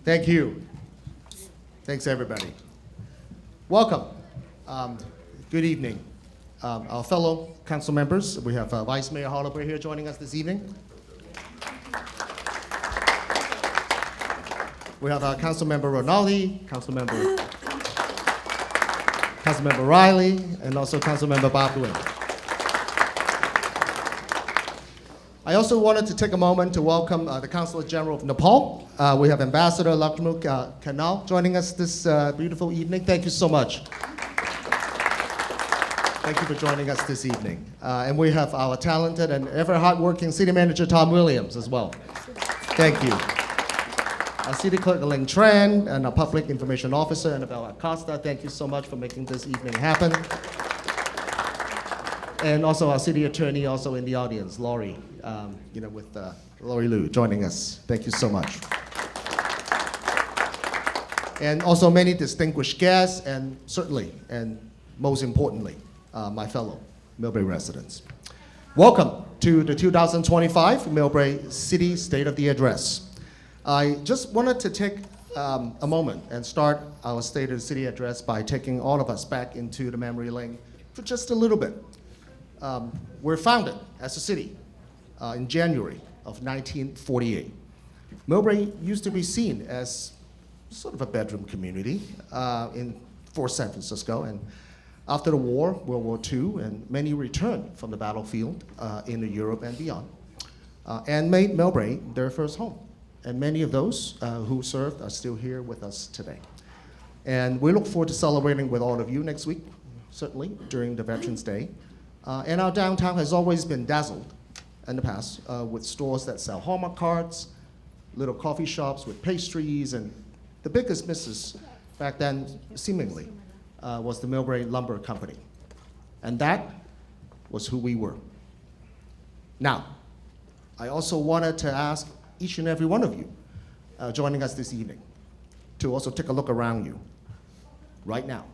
Thank you. Thanks, everybody. Welcome. Good evening. Our fellow council members, we have Vice Mayor Holloway here joining us this evening. We have Council Member Ronaldi, Council Member Riley, and also Council Member Bob Nguyen. I also wanted to take a moment to welcome the Consulate General of Nepal. We have Ambassador Lakshmi Kanal joining us this beautiful evening. Thank you so much. Thank you for joining us this evening. And we have our talented and ever hardworking City Manager Tom Williams as well. Thank you. Our City Clerk Ling Tran and our Public Information Officer Annabelle Acosta, thank you so much for making this evening happen. And also our City Attorney also in the audience, Laurie, with Laurie Liu joining us. Thank you so much. And also many distinguished guests and certainly, and most importantly, my fellow Millbrae residents. Welcome to the 2025 Millbrae City State of the Address. I just wanted to take a moment and start our State of the City address by taking all of us back into the memory lane for just a little bit. We're founded as a city in January of 1948. Millbrae used to be seen as sort of a bedroom community for San Francisco. And after the war, World War II, and many returned from the battlefield in Europe and beyond, and made Millbrae their first home. And many of those who served are still here with us today. And we look forward to celebrating with all of you next week, certainly during the Veterans Day. And our downtown has always been dazzled in the past with stores that sell Hallmark cards, little coffee shops with pastries, and the biggest misses back then, seemingly, was the Millbrae Lumber Company. And that was who we were. Now, I also wanted to ask each and every one of you joining us this evening to also take a look around you right now.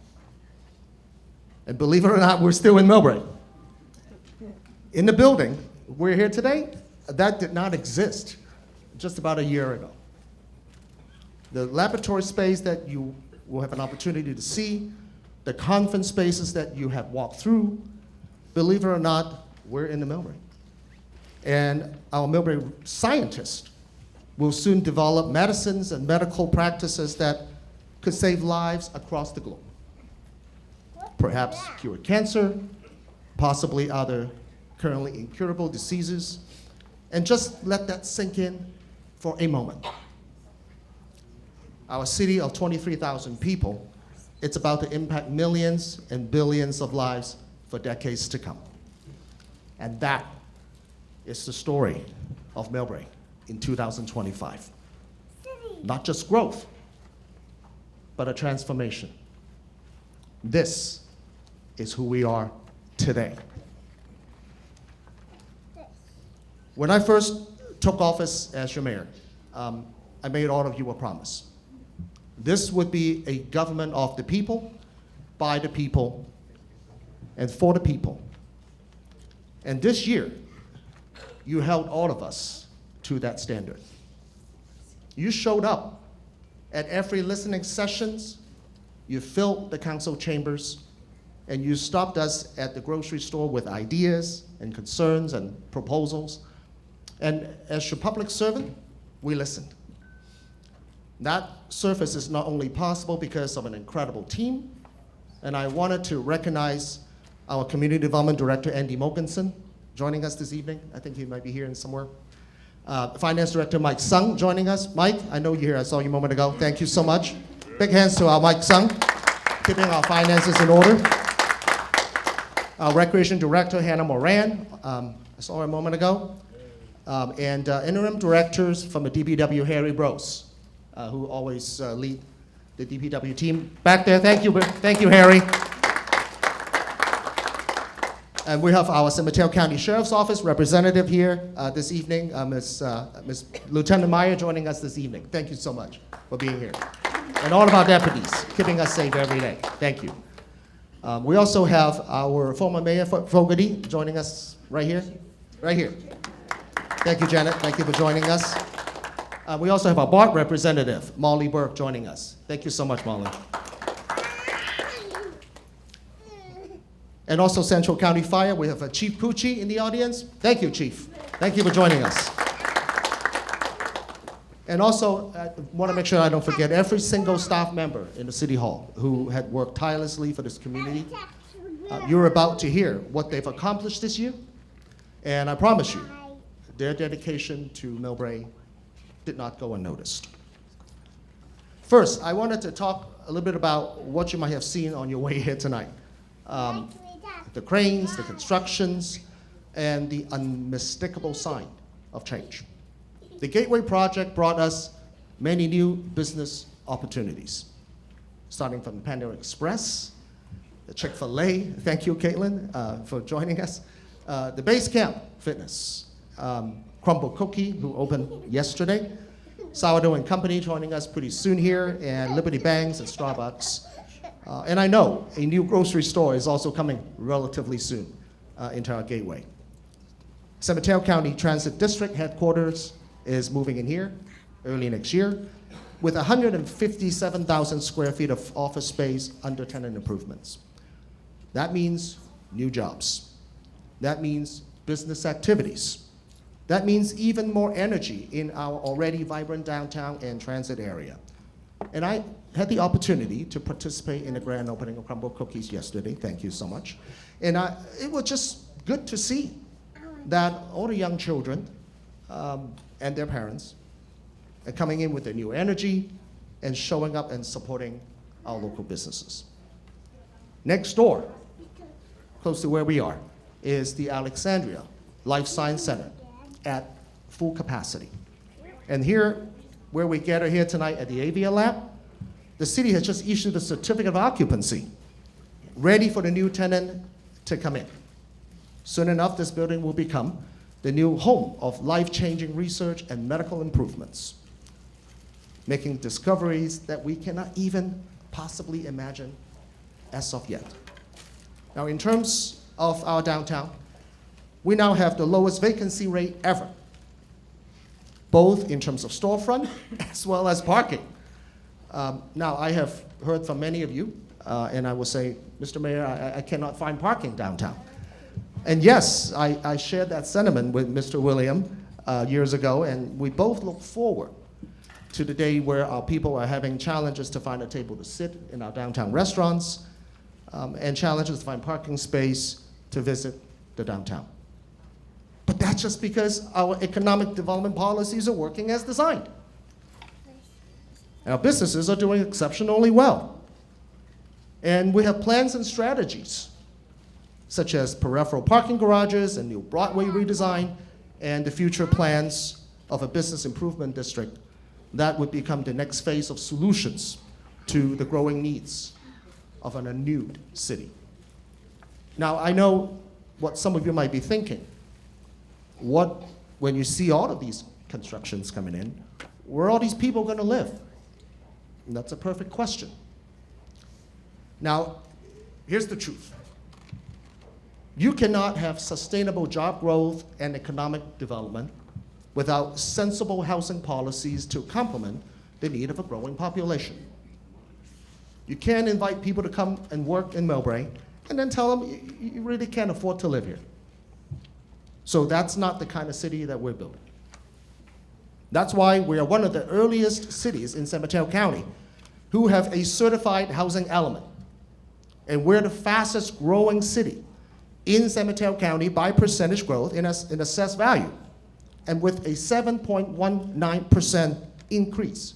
And believe it or not, we're still in Millbrae. In the building we're here today, that did not exist just about a year ago. The laboratory space that you will have an opportunity to see, the conference spaces that you have walked through, believe it or not, we're in the Millbrae. And our Millbrae scientists will soon develop medicines and medical practices that could save lives across the globe. Perhaps cure cancer, possibly other currently incurable diseases, and just let that sink in for a moment. Our city of 23,000 people, it's about to impact millions and billions of lives for decades to come. And that is the story of Millbrae in 2025. Not just growth, but a transformation. This is who we are today. When I first took office as your mayor, I made all of you a promise. This would be a government of the people, by the people, and for the people. And this year, you held all of us to that standard. You showed up at every listening sessions, you filled the council chambers, and you stopped us at the grocery store with ideas and concerns and proposals. And as your public servant, we listened. That service is not only possible because of an incredible team, and I wanted to recognize our Community Development Director, Andy Mogensen, joining us this evening. I think he might be here in somewhere. Finance Director Mike Sung joining us. Mike, I know you're here. I saw you a moment ago. Thank you so much. Big hands to our Mike Sung, keeping our finances in order. Our Recreation Director, Hannah Moran, I saw her a moment ago. And interim directors from the DPW, Harry Brose, who always lead the DPW team. Back there, thank you, Harry. And we have our San Mateo County Sheriff's Office representative here this evening, Ms. Lieutenant Meyer joining us this evening. Thank you so much for being here. And all of our deputies, keeping us safe every day. Thank you. We also have our former Mayor Fogarty joining us right here. Right here. Thank you, Janet. Thank you for joining us. We also have our BART representative, Molly Burke, joining us. Thank you so much, Molly. And also Central County Fire, we have Chief Pucci in the audience. Thank you, Chief. Thank you for joining us. And also, I want to make sure I don't forget every single staff member in the City Hall who had worked tirelessly for this community. You're about to hear what they've accomplished this year. And I promise you, their dedication to Millbrae did not go unnoticed. First, I wanted to talk a little bit about what you might have seen on your way here tonight. The cranes, the constructions, and the unmistakable sign of change. The Gateway project brought us many new business opportunities, starting from Panda Express, the Chick-fil-A, thank you, Caitlin, for joining us, the Base Camp Fitness, Crumble Cookie, who opened yesterday, Sourdough and Company joining us pretty soon here, and Liberty Banks and Starbucks. And I know a new grocery store is also coming relatively soon into our Gateway. San Mateo County Transit District headquarters is moving in here early next year with 157,000 square feet of office space under tenant improvements. That means new jobs. That means business activities. That means even more energy in our already vibrant downtown and transit area. And I had the opportunity to participate in the grand opening of Crumble Cookies yesterday. Thank you so much. And it was just good to see that all the young children and their parents are coming in with their new energy and showing up and supporting our local businesses. Next door, close to where we are, is the Alexandria Life Science Center at full capacity. And here, where we gather here tonight at the Avia Lab, the city has just issued a certificate of occupancy, ready for the new tenant to come in. Soon enough, this building will become the new home of life-changing research and medical improvements, making discoveries that we cannot even possibly imagine as of yet. Now, in terms of our downtown, we now have the lowest vacancy rate ever, both in terms of storefront as well as parking. Now, I have heard from many of you, and I will say, Mr. Mayor, I cannot find parking downtown. And yes, I shared that sentiment with Mr. William years ago, and we both look forward to the day where our people are having challenges to find a table to sit in our downtown restaurants, and challenges to find parking space to visit the downtown. But that's just because our economic development policies are working as designed. And our businesses are doing exceptionally well. And we have plans and strategies, such as peripheral parking garages and new Broadway redesign, and the future plans of a business improvement district that would become the next phase of solutions to the growing needs of an renewed city. Now, I know what some of you might be thinking. When you see all of these constructions coming in, where are all these people going to live? And that's a perfect question. Now, here's the truth. You cannot have sustainable job growth and economic development without sensible housing policies to complement the need of a growing population. You can't invite people to come and work in Millbrae and then tell them you really can't afford to live here. So that's not the kind of city that we're building. That's why we are one of the earliest cities in San Mateo County who have a certified housing element. And we're the fastest growing city in San Mateo County by percentage growth in assessed value, and with a 7.19% increase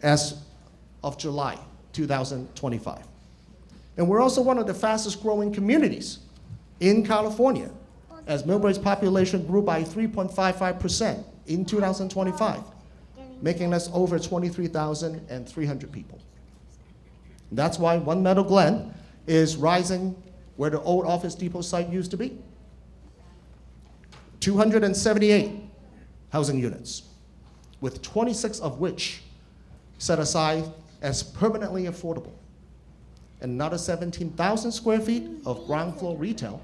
as of July 2025. And we're also one of the fastest growing communities in California, as Millbrae's population grew by 3.55% in 2025, making us over 23,300 people. That's why One Meadow Glen is rising where the old Office Depot site used to be. 278 housing units, with 26 of which set aside as permanently affordable, and another 17,000 square feet of ground floor retail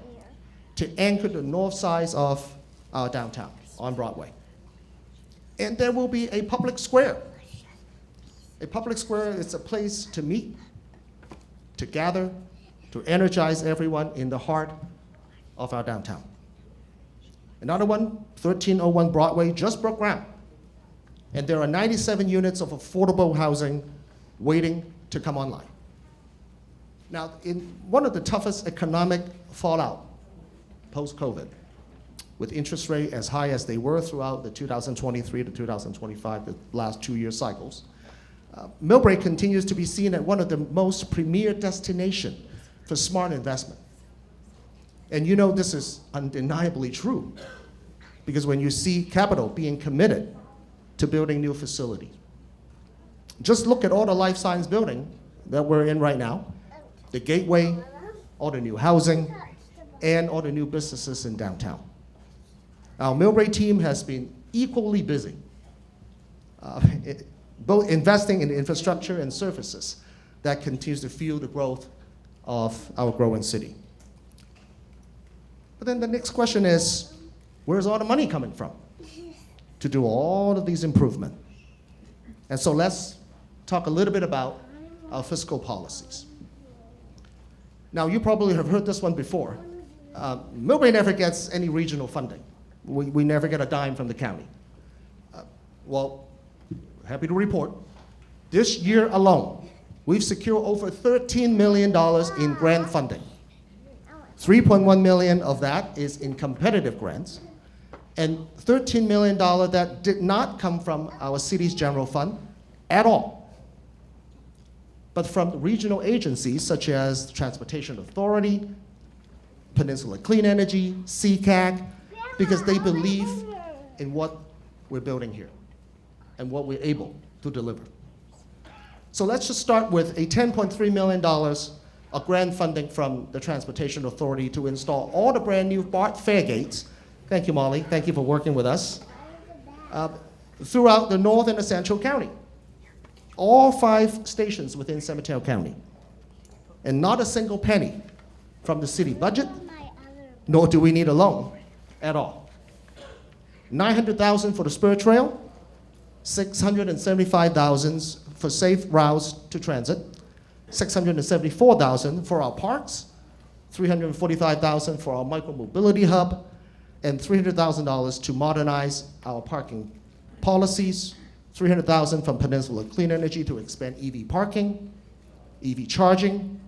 to anchor the north side of our downtown on Broadway. And there will be a public square. A public square is a place to meet, to gather, to energize everyone in the heart of our downtown. Another one, 1301 Broadway, just broke ground. And there are 97 units of affordable housing waiting to come online. Now, in one of the toughest economic fallout post-COVID, with interest rate as high as they were throughout the 2023 to 2025, the last 2-year cycles, Millbrae continues to be seen as one of the most premier destinations for smart investment. And you know this is undeniably true, because when you see capital being committed to building new facility, just look at all the life science building that we're in right now, the Gateway, all the new housing, and all the new businesses in downtown. Our Millbrae team has been equally busy, both investing in infrastructure and services that continues to fuel the growth of our growing city. But then the next question is, where's all the money coming from to do all of these improvements? And so let's talk a little bit about our fiscal policies. Now, you probably have heard this one before. Millbrae never gets any regional funding. We never get a dime from the county. Well, happy to report, this year alone, we've secured over $13 million in grant funding. $3.1 million of that is in competitive grants, and $13 million that did not come from our city's general fund at all, but from regional agencies such as the Transportation Authority, Peninsula Clean Energy, CCAG, because they believe in what we're building here and what we're able to deliver. So let's just start with a $10.3 million of grant funding from the Transportation Authority to install all the brand new BART fare gates. Thank you, Molly. Thank you for working with us. Throughout the North and the Central County. All 5 stations within San Mateo County. And not a single penny from the city budget, nor do we need a loan at all. $900,000 for the spur trail, $675,000 for safe routes to transit, $674,000 for our parks, $345,000 for our micromobility hub, and $300,000 to modernize our parking policies, $300,000 from Peninsula Clean Energy to expand EV parking, EV charging,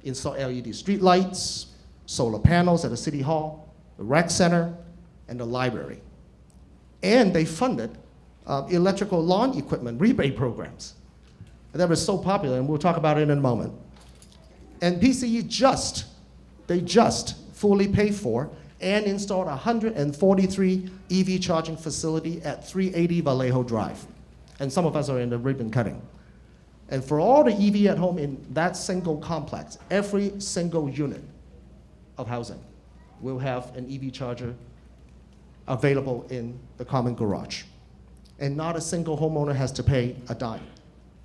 install LED street lights, solar panels at the City Hall, the rec center, and the library. And they funded electrical lawn equipment rebate programs. That was so popular, and we'll talk about it in a moment. And PCE just fully paid for and installed 143 EV charging facility at 380 Vallejo Drive. And some of us are in the ribbon cutting. And for all the EV at home in that single complex, every single unit of housing will have an EV charger available in the common garage. And not a single homeowner has to pay a dime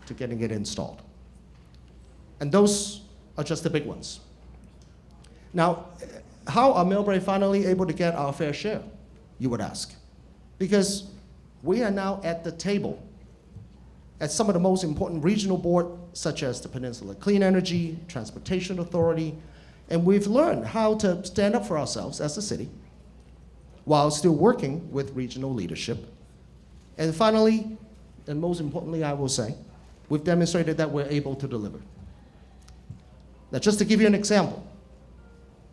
to getting it installed. And those are just the big ones. Now, how are Millbrae finally able to get our fair share, you would ask? Because we are now at the table at some of the most important regional boards, such as the Peninsula Clean Energy, Transportation Authority, and we've learned how to stand up for ourselves as a city while still working with regional leadership. And finally, and most importantly, I will say, we've demonstrated that we're able to deliver. Now, just to give you an example,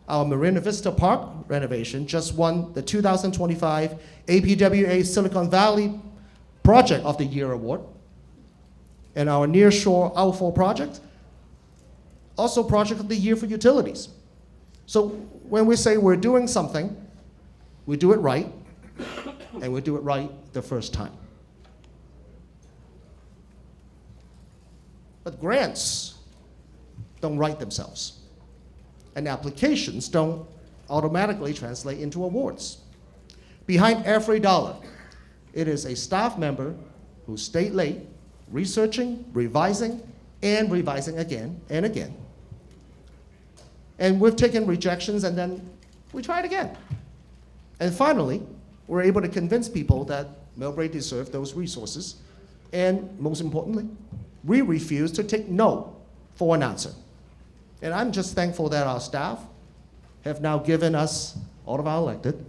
our Marina Vista Park renovation just won the 2025 APWA Silicon Valley Project of the Year Award. And our Nearshore Outfall project, also Project of the Year for utilities. So when we say we're doing something, we do it right, and we do it right the first time. But grants don't write themselves, and applications don't automatically translate into awards. Behind every dollar, it is a staff member who stayed late, researching, revising, and revising again and again. And we've taken rejections, and then we tried again. And finally, we're able to convince people that Millbrae deserves those resources. And most importantly, we refuse to take no for an answer. And I'm just thankful that our staff have now given us, all of our elected,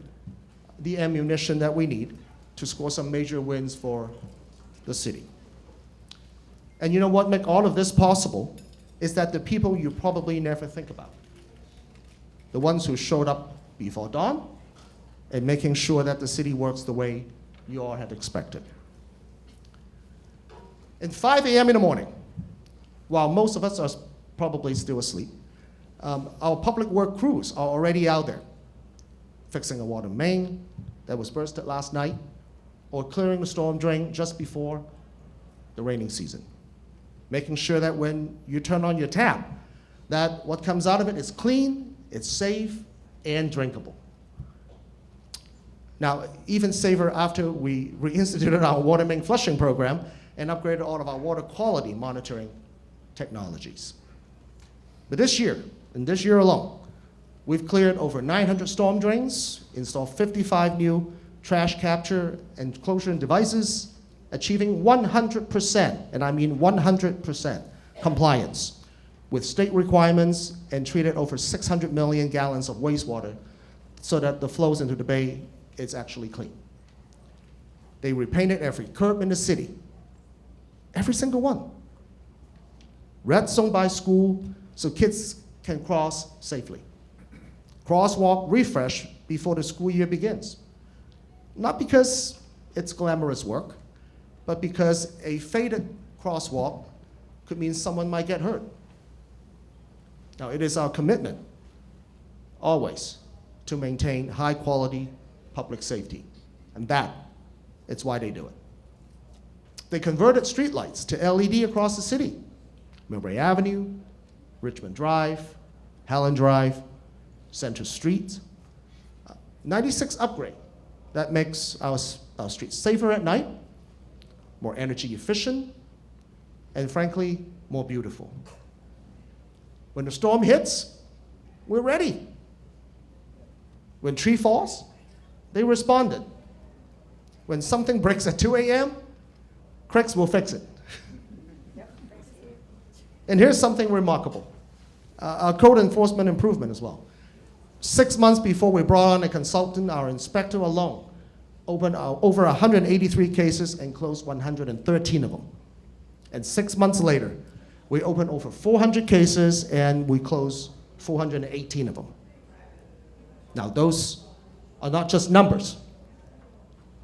the ammunition that we need to score some major wins for the city. And you know what makes all of this possible is that the people you probably never think about. The ones who showed up before dawn and making sure that the city works the way you all had expected. At 5 a.m. in the morning, while most of us are probably still asleep, our public work crews are already out there fixing a water main that was bursted last night or clearing the storm drain just before the raining season. Making sure that when you turn on your tap, that what comes out of it is clean, it's safe, and drinkable. Now, even safer after we reinstituted our water main flushing program and upgraded all of our water quality monitoring technologies. But this year, in this year alone, we've cleared over 900 storm drains, installed 55 new trash capture and closure devices, achieving 100%, and I mean 100% compliance with state requirements, and treated over 600 million gallons of wastewater so that the flows into the bay is actually clean. They repainted every curb in the city, every single one. Red zone by school so kids can cross safely. Crosswalk refresh before the school year begins. Not because it's glamorous work, but because a faded crosswalk could mean someone might get hurt. Now, it is our commitment, always, to maintain high quality public safety. And it's why they do it. They converted streetlights to LED across the city. Millbrae Avenue, Richmond Drive, Helen Drive, Center Street. 96 upgrade that makes our streets safer at night, more energy efficient, and frankly, more beautiful. When the storm hits, we're ready. When tree falls, they responded. When something breaks at 2 a.m., Craigs will fix it. And here's something remarkable. Our code enforcement improvement as well. 6 months before we brought on a consultant, our inspector alone opened over 183 cases and closed 113 of them. And 6 months later, we opened over 400 cases and we closed 418 of them. Now, those are not just numbers.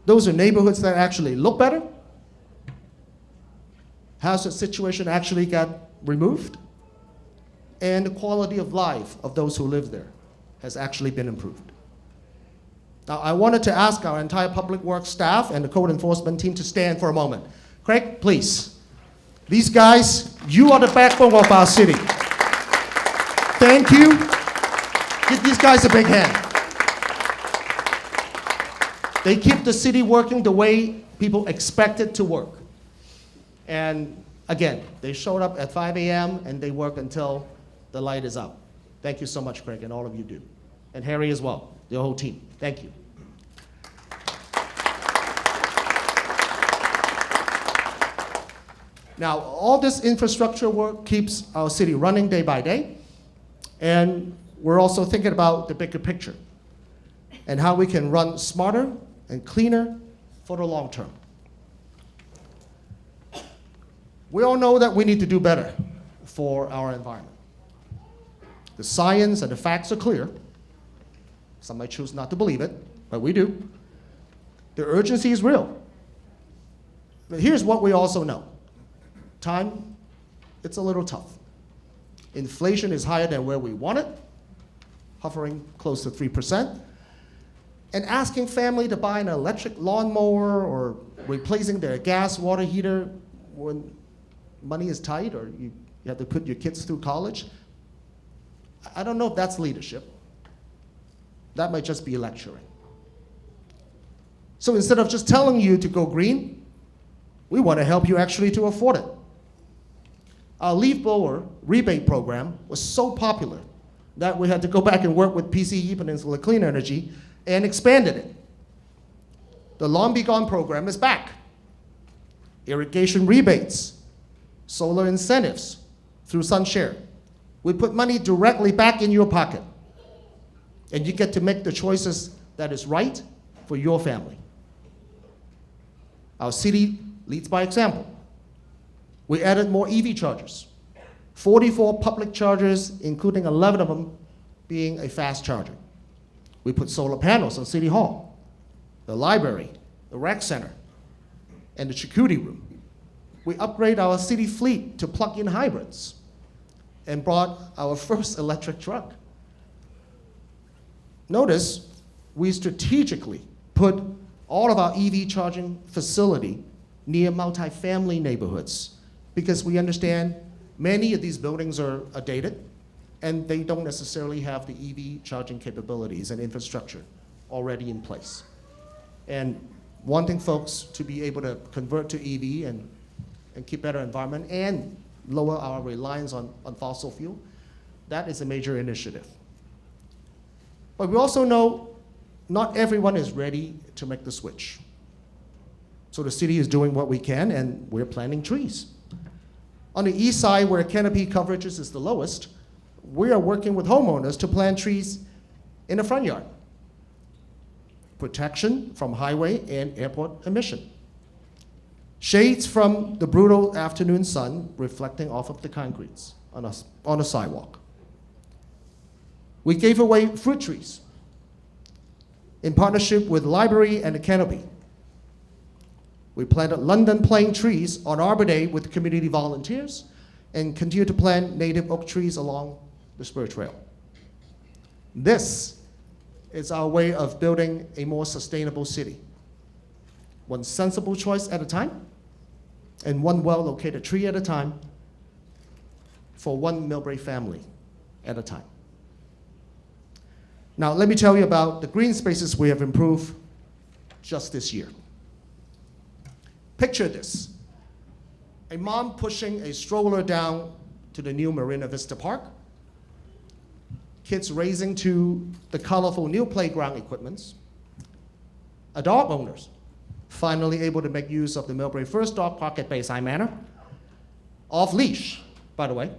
Those are neighborhoods that actually look better. Hazard situation actually got removed. And the quality of life of those who live there has actually been improved. Now, I wanted to ask our entire public works staff and the code enforcement team to stand for a moment. Craig, please. These guys, you are the backbone of our city. Thank you. Give these guys a big hand. They keep the city working the way people expect it to work. And again, they showed up at 5 a.m. and they work until the light is out. Thank you so much, Craig, and all of you do. And Harry as well, the whole team. Thank you. Now, all this infrastructure work keeps our city running day by day, and we're also thinking about the bigger picture and how we can run smarter and cleaner for the long term. We all know that we need to do better for our environment. The science and the facts are clear. Some might choose not to believe it, but we do. The urgency is real. But here's what we also know. Time, it's a little tough. Inflation is higher than where we want it, hovering close to 3%. And asking family to buy an electric lawnmower or replacing their gas water heater when money is tight or you have to put your kids through college, I don't know if that's leadership. That might just be lecturing. So instead of just telling you to go green, we want to help you actually to afford it. Our leaf blower rebate program was so popular that we had to go back and work with PCE, Peninsula Clean Energy, and expanded it. The long begone program is back. Irrigation rebates, solar incentives through SunShare. We put money directly back in your pocket, and you get to make the choices that is right for your family. Our city leads by example. We added more EV chargers, 44 public chargers, including 11 of them being a fast charger. We put solar panels on City Hall, the library, the rec center, and the charcuterie room. We upgrade our city fleet to plug-in hybrids and brought our first electric truck. Notice, we strategically put all of our EV charging facility near multifamily neighborhoods because we understand many of these buildings are dated and they don't necessarily have the EV charging capabilities and infrastructure already in place. And wanting folks to be able to convert to EV and keep better environment and lower our reliance on fossil fuel, that is a major initiative. But we also know not everyone is ready to make the switch. So the city is doing what we can, and we're planting trees. On the east side, where canopy coverage is the lowest, we are working with homeowners to plant trees in the front yard. Protection from highway and airport emission. Shades from the brutal afternoon sun reflecting off of the concretes on a sidewalk. We gave away fruit trees in partnership with the library and the canopy. We planted London plane trees on Arbor Day with community volunteers and continue to plant native oak trees along the spur trail. This is our way of building a more sustainable city. One sensible choice at a time, and one well-located tree at a time for one Millbrae family at a time. Now, let me tell you about the green spaces we have improved just this year. Picture this. A mom pushing a stroller down to the new Marina Vista Park, kids racing to the colorful new playground equipments, adult owners finally able to make use of the Millbrae First Dog Park at Bayside Manor, off leash, by the way.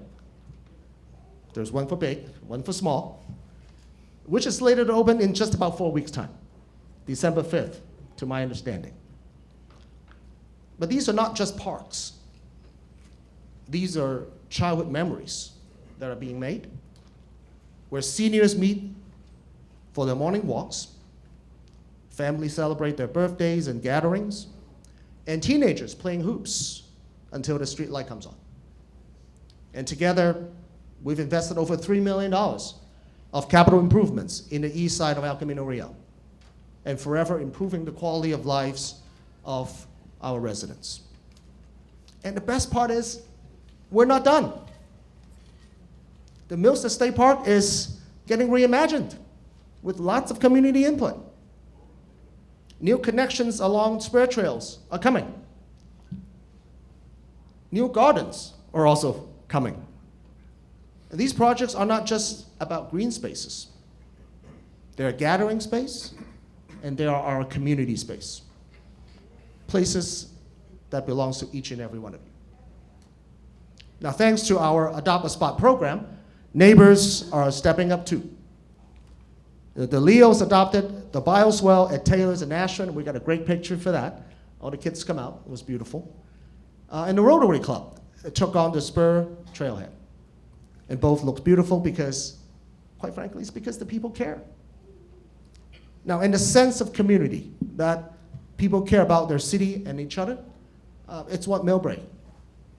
There's one for big, one for small, which is slated to open in just about 4 weeks' time, December 5th, to my understanding. But these are not just parks. These are childhood memories that are being made, where seniors meet for their morning walks, families celebrate their birthdays and gatherings, and teenagers playing hoops until the street light comes on. And together, we've invested over $3 million of capital improvements in the east side of El Camino Real, and forever improving the quality of lives of our residents. And the best part is, we're not done. The Mills State Park is getting reimagined with lots of community input. New connections along spur trails are coming. New gardens are also coming. And these projects are not just about green spaces. They're a gathering space, and they are our community space. Places that belongs to each and every one of you. Now, thanks to our Adopt a Spot program, neighbors are stepping up too. The Leos adopted the bioswale at Taylor's and Ashland. We got a great picture for that. All the kids come out. It was beautiful. And the Rotary Club took on the Spur Trailhead. And both looked beautiful because, quite frankly, it's because the people care. Now, in the sense of community, that people care about their city and each other, it's what Millbrae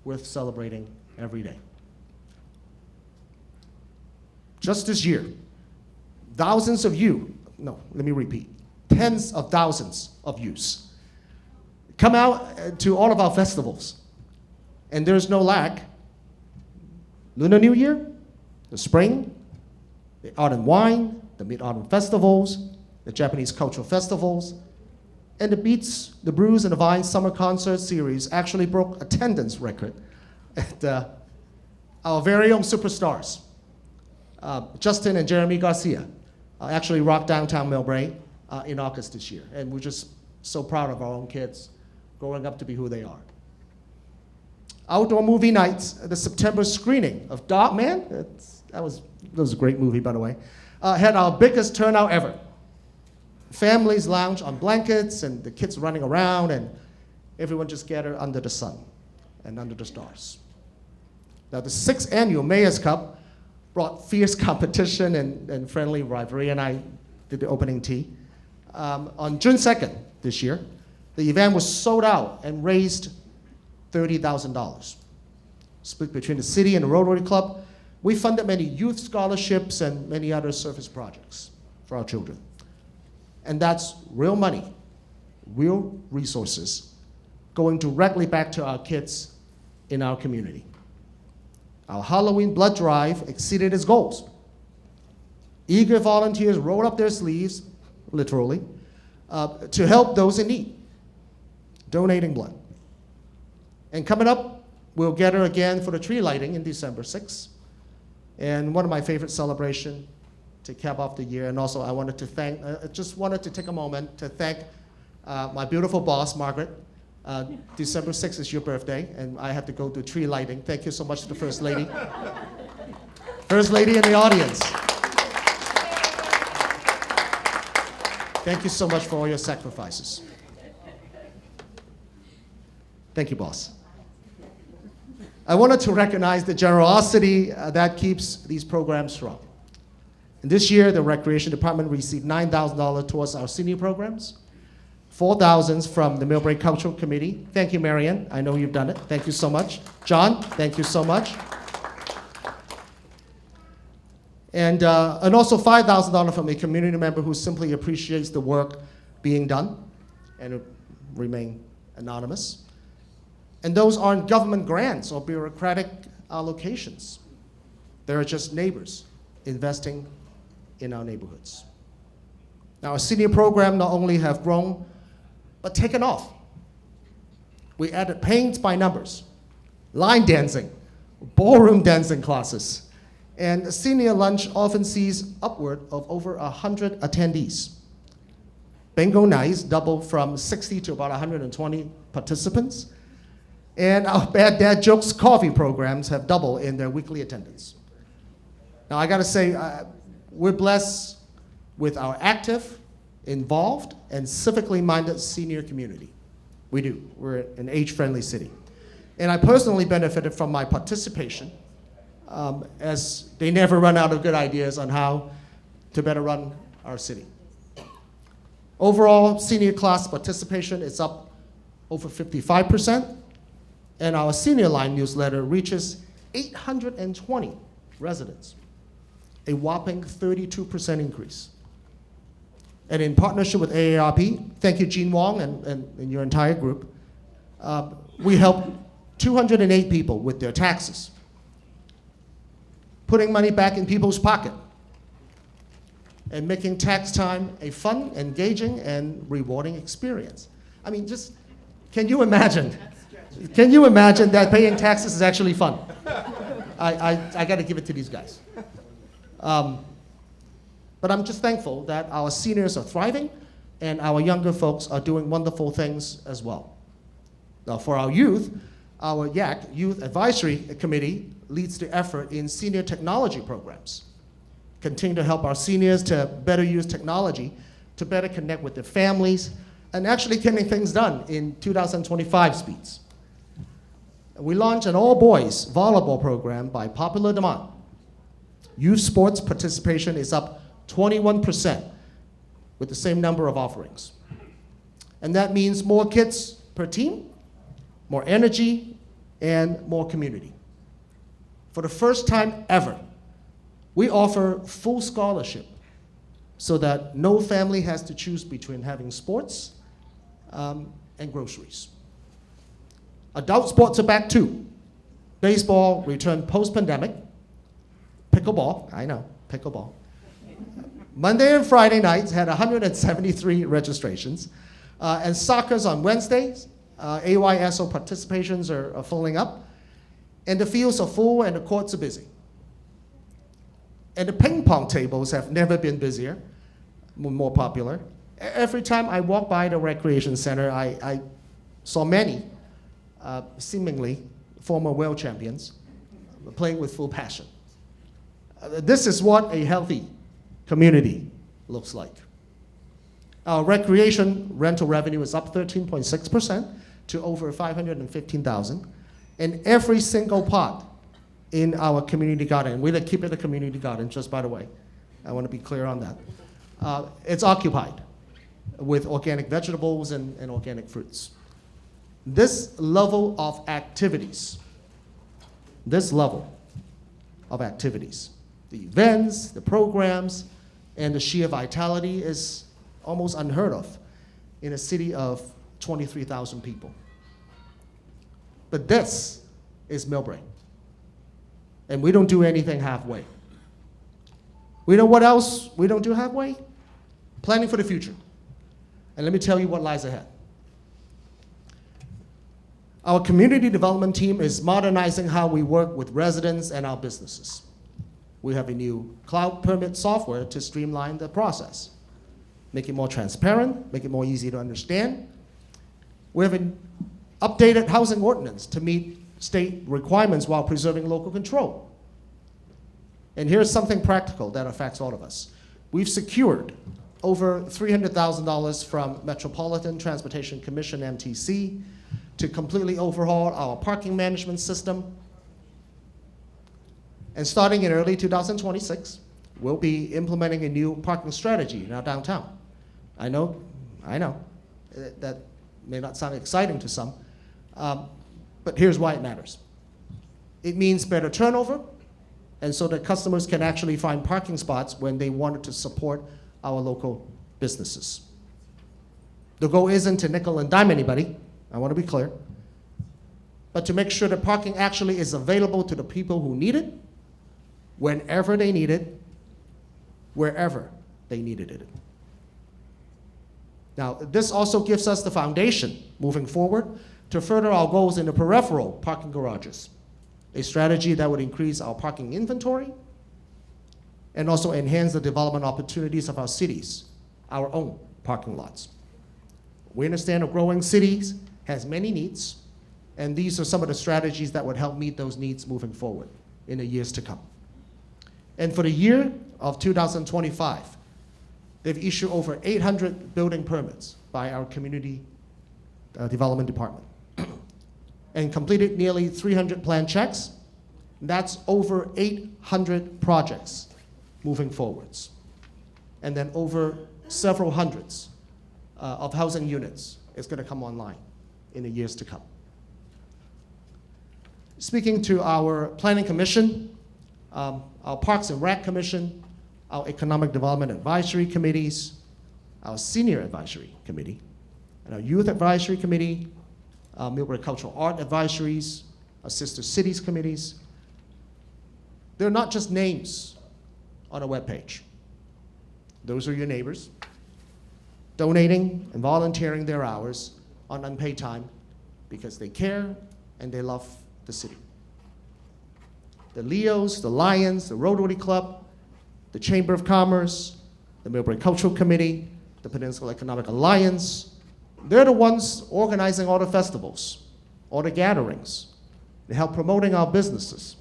worth celebrating every day. Just this year, thousands of you, no, let me repeat, tens of thousands of yous come out to all of our festivals. And there's no lack. Lunar New Year, the spring, the Art and Wine, the Mid-Autumn Festivals, the Japanese Cultural Festivals, and the Beats, the Brews, and the Vine Summer Concert Series actually broke attendance record at our very own superstars. Justin and Jeremy Garcia actually rocked downtown Millbrae in August this year, and we're just So proud of our own kids growing up to be who they are. Outdoor movie nights, the September screening of Dog Man, that was a great movie, by the way, had our biggest turnout ever. Families lounge on blankets and the kids running around and everyone just gathered under the sun and under the stars. Now the 6th annual Mayor's Cup brought fierce competition and friendly rivalry, and I did the opening tee. On June 2nd this year, the event was sold out and raised $30,000. Split between the city and the Rotary Club, we funded many youth scholarships and many other service projects for our children. And that's real money, real resources, going directly back to our kids in our community. Our Halloween blood drive exceeded its goals. Eager volunteers rolled up their sleeves, literally, to help those in need, donating blood. And coming up, we'll gather again for the tree lighting in December 6th. And one of my favorite celebrations to cap off the year. And also I wanted to thank, just wanted to take a moment to thank my beautiful boss, Margaret. December 6th is your birthday, and I have to go to tree lighting. Thank you so much to the First Lady. First Lady in the audience. Thank you so much for all your sacrifices. Thank you, boss. I wanted to recognize the generosity that keeps these programs strong. And this year, the Recreation Department received $9,000 towards our senior programs, $4,000 from the Millbrae Cultural Committee. Thank you, Marianne. I know you've done it. Thank you so much. John, thank you so much. And also $5,000 from a community member who simply appreciates the work being done and remain anonymous. And those aren't government grants or bureaucratic allocations. They're just neighbors investing in our neighborhoods. Now, our senior program not only have grown, but taken off. We added paint by numbers, line dancing, ballroom dancing classes, and senior lunch often sees upward of over 100 attendees. Bingo nights doubled from 60 to about 120 participants, and our Bad Dad Jokes coffee programs have doubled in their weekly attendance. Now, I gotta say, we're blessed with our active, involved, and civically minded senior community. We do. We're an age-friendly city. And I personally benefited from my participation, as they never run out of good ideas on how to better run our city. Overall, senior class participation is up over 55%, and our Senior Line newsletter reaches 820 residents, a whopping 32% increase. And in partnership with AARP, thank you, Gene Wong and your entire group, we helped 208 people with their taxes, putting money back in people's pocket, and making tax time a fun, engaging, and rewarding experience. I mean, just, can you imagine? Can you imagine that paying taxes is actually fun? I gotta give it to these guys. But I'm just thankful that our seniors are thriving and our younger folks are doing wonderful things as well. Now for our youth, our YAC, Youth Advisory Committee, leads the effort in senior technology programs. Continue to help our seniors to better use technology to better connect with their families and actually getting things done in 2025 speeds. We launched an all-boys volleyball program by popular demand. Youth sports participation is up 21% with the same number of offerings. And that means more kids per team, more energy, and more community. For the first time ever, we offer full scholarship so that no family has to choose between having sports and groceries. Adult sports are back too. Baseball returned post-pandemic. Pickleball, I know, pickleball. Monday and Friday nights had 173 registrations. And soccer's on Wednesdays. AYSO participations are filling up. And the fields are full and the courts are busy. And the ping pong tables have never been busier, more popular. Every time I walk by the recreation center, I saw many seemingly former world champions playing with full passion. This is what a healthy community looks like. Our recreation rental revenue is up 13.6% to over 515,000. And every single pot in our community garden, we keep it a community garden, just by the way. I want to be clear on that. It's occupied with organic vegetables and organic fruits. This level of activities, the events, the programs, and the sheer vitality is almost unheard of in a city of 23,000 people. But this is Millbrae. And we don't do anything halfway. We know what else we don't do halfway? Planning for the future. And let me tell you what lies ahead. Our community development team is modernizing how we work with residents and our businesses. We have a new cloud permit software to streamline the process, make it more transparent, make it more easy to understand. We have an updated housing ordinance to meet state requirements while preserving local control. And here's something practical that affects all of us. We've secured over $300,000 from Metropolitan Transportation Commission, MTC, to completely overhaul our parking management system. And starting in early 2026, we'll be implementing a new parking strategy in our downtown. I know, that may not sound exciting to some, but here's why it matters. It means better turnover, and so that customers can actually find parking spots when they wanted to support our local businesses. The goal isn't to nickel and dime anybody, I want to be clear, but to make sure that parking actually is available to the people who need it, whenever they need it, wherever they needed it. Now, this also gives us the foundation moving forward to further our goals in the peripheral parking garages, a strategy that would increase our parking inventory and also enhance the development opportunities of our cities, our own parking lots. We understand a growing city has many needs, and these are some of the strategies that would help meet those needs moving forward in the years to come. And for the year of 2025, they've issued over 800 building permits by our community development department and completed nearly 300 plan checks. That's over 800 projects moving forwards. And then over several hundreds of housing units is going to come online in the years to come. Speaking to our Planning Commission, our Parks and Rec Commission, our Economic Development Advisory Committees, our Senior Advisory Committee, and our Youth Advisory Committee, our Millbrae Cultural Art Advisories, our Sister Cities Committees. They're not just names on a webpage. Those are your neighbors, donating and volunteering their hours on unpaid time because they care and they love the city. The Leos, the Lions, the Rotary Club, the Chamber of Commerce, the Millbrae Cultural Committee, the Peninsula Economic Alliance, they're the ones organizing all the festivals, all the gatherings. They help promoting our businesses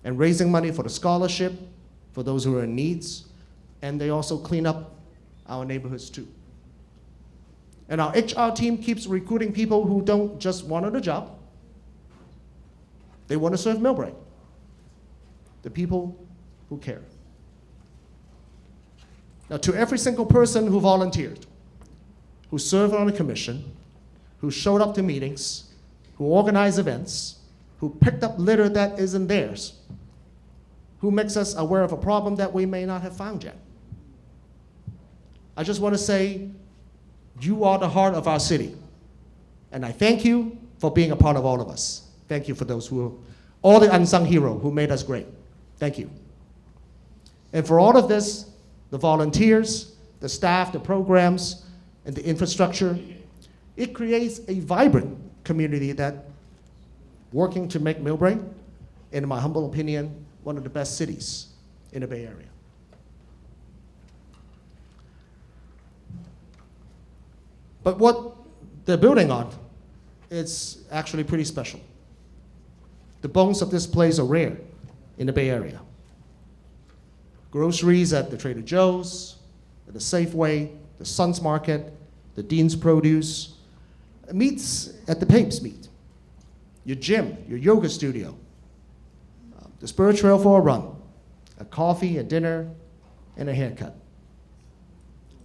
and raising money for the scholarship, for those who are in needs, and they also clean up our neighborhoods too. And our HR team keeps recruiting people who don't just want a job. They want to serve Millbrae, the people who care. Now, to every single person who volunteered, who served on a commission, who showed up to meetings, who organized events, who picked up litter that isn't theirs, who makes us aware of a problem that we may not have found yet. I just want to say, you are the heart of our city. And I thank you for being a part of all of us. Thank you for those who, all the unsung heroes who made us great. Thank you. And for all of this, the volunteers, the staff, the programs, and the infrastructure, it creates a vibrant community that working to make Millbrae, in my humble opinion, one of the best cities in the Bay Area. But what they're building on, it's actually pretty special. The bones of this place are rare in the Bay Area. Groceries at the Trader Joe's, at the Safeway, the Sun's Market, the Dean's Produce, meats at the Papes Meat, your gym, your yoga studio, the Spur Trail for a run, a coffee, a dinner, and a haircut.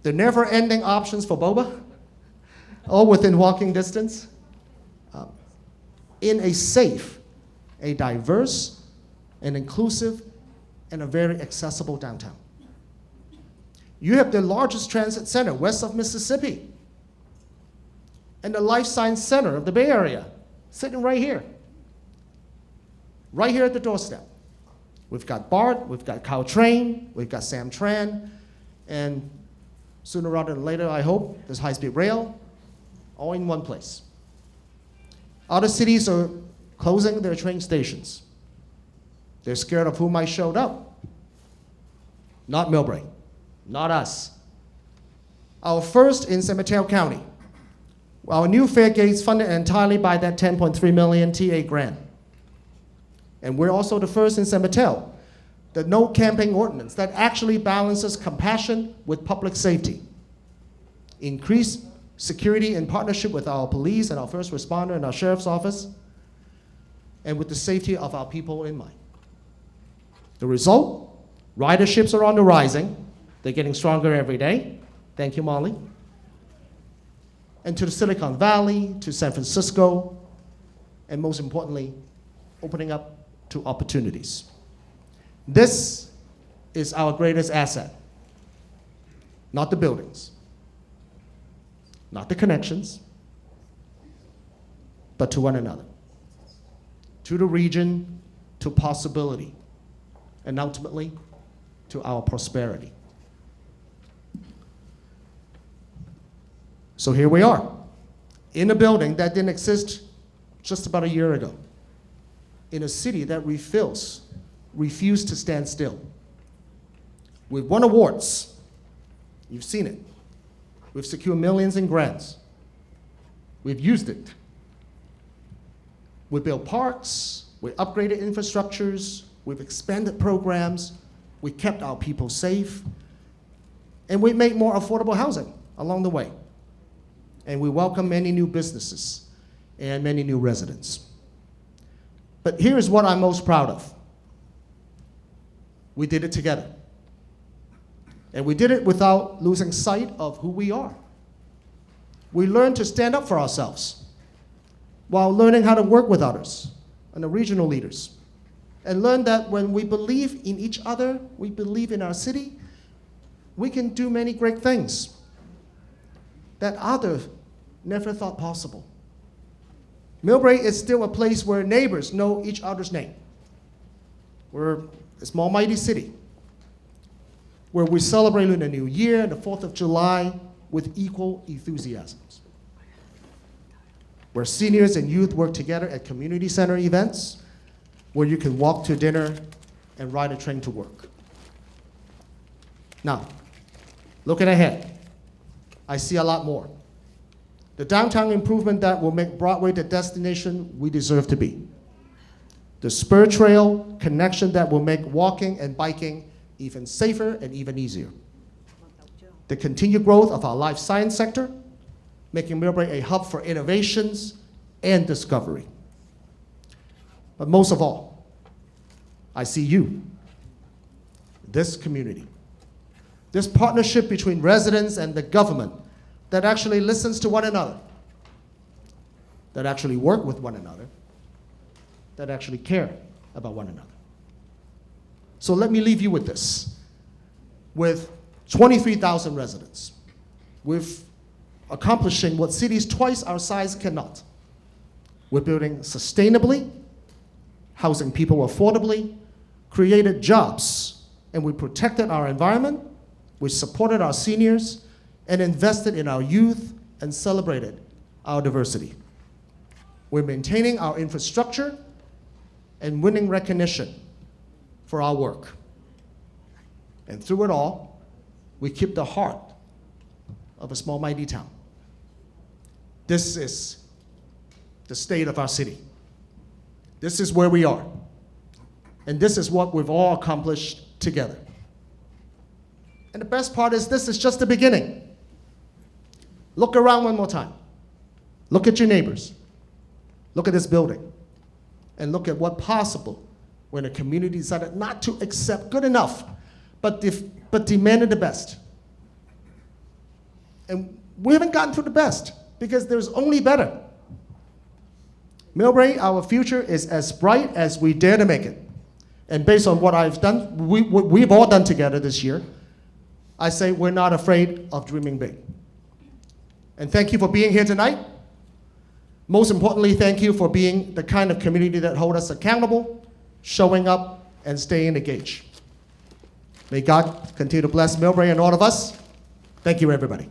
The never-ending options for boba, all within walking distance, in a safe, a diverse, an inclusive, and a very accessible downtown. You have the largest transit center west of Mississippi, and the life science center of the Bay Area, sitting right here at the doorstep. We've got BART, we've got Caltrain, we've got Samtran, and sooner rather than later, I hope, there's high-speed rail, all in one place. Other cities are closing their train stations. They're scared of who might show up. Not Millbrae, not us. Our first in San Mateo County. Our new fare gates funded entirely by that $10.3 million TA grant. And we're also the first in San Mateo, the no camping ordinance that actually balances compassion with public safety. Increased security in partnership with our police and our first responder and our sheriff's office, and with the safety of our people in mind. The result, riderships are on the rising. They're getting stronger every day. Thank you, Molly. And to the Silicon Valley, to San Francisco, and most importantly, opening up to opportunities. This is our greatest asset. Not the buildings, not the connections, but to one another, to the region, to possibility, and ultimately, to our prosperity. So here we are, in a building that didn't exist just about a year ago, in a city that refused to stand still. We've won awards. You've seen it. We've secured millions in grants. We've used it. We built parks, we upgraded infrastructures, we've expanded programs, we kept our people safe, and we made more affordable housing along the way. And we welcome many new businesses and many new residents. But here's what I'm most proud of. We did it together. And we did it without losing sight of who we are. We learned to stand up for ourselves while learning how to work with others and the regional leaders. And learn that when we believe in each other, we believe in our city, we can do many great things that others never thought possible. Millbrae is still a place where neighbors know each other's name. We're a small, mighty city where we celebrate Lunar New Year and the 4th of July with equal enthusiasms. Where seniors and youth work together at community center events, where you can walk to dinner and ride a train to work. Now, looking ahead, I see a lot more. The downtown improvement that will make Broadway the destination we deserve to be. The Spur Trail connection that will make walking and biking even safer and even easier. The continued growth of our life science sector, making Millbrae a hub for innovations and discovery. But most of all, I see you, this community, this partnership between residents and the government that actually listens to one another, that actually work with one another, that actually care about one another. So let me leave you with this. With 23,000 residents, with accomplishing what cities twice our size cannot. We're building sustainably, housing people affordably, created jobs, and we protected our environment, we supported our seniors, and invested in our youth and celebrated our diversity. We're maintaining our infrastructure and winning recognition for our work. And through it all, we keep the heart of a small, mighty town. This is the state of our city. This is where we are. And this is what we've all accomplished together. And the best part is this is just the beginning. Look around one more time. Look at your neighbors. Look at this building. And look at what's possible when a community decided not to accept good enough, but demanded the best. And we haven't gotten to the best because there's only better. Millbrae, our future is as bright as we dare to make it. And based on what I've done, we've all done together this year, I say we're not afraid of dreaming big. And thank you for being here tonight. Most importantly, thank you for being the kind of community that hold us accountable, showing up, and staying engaged. May God continue to bless Millbrae and all of us. Thank you, everybody.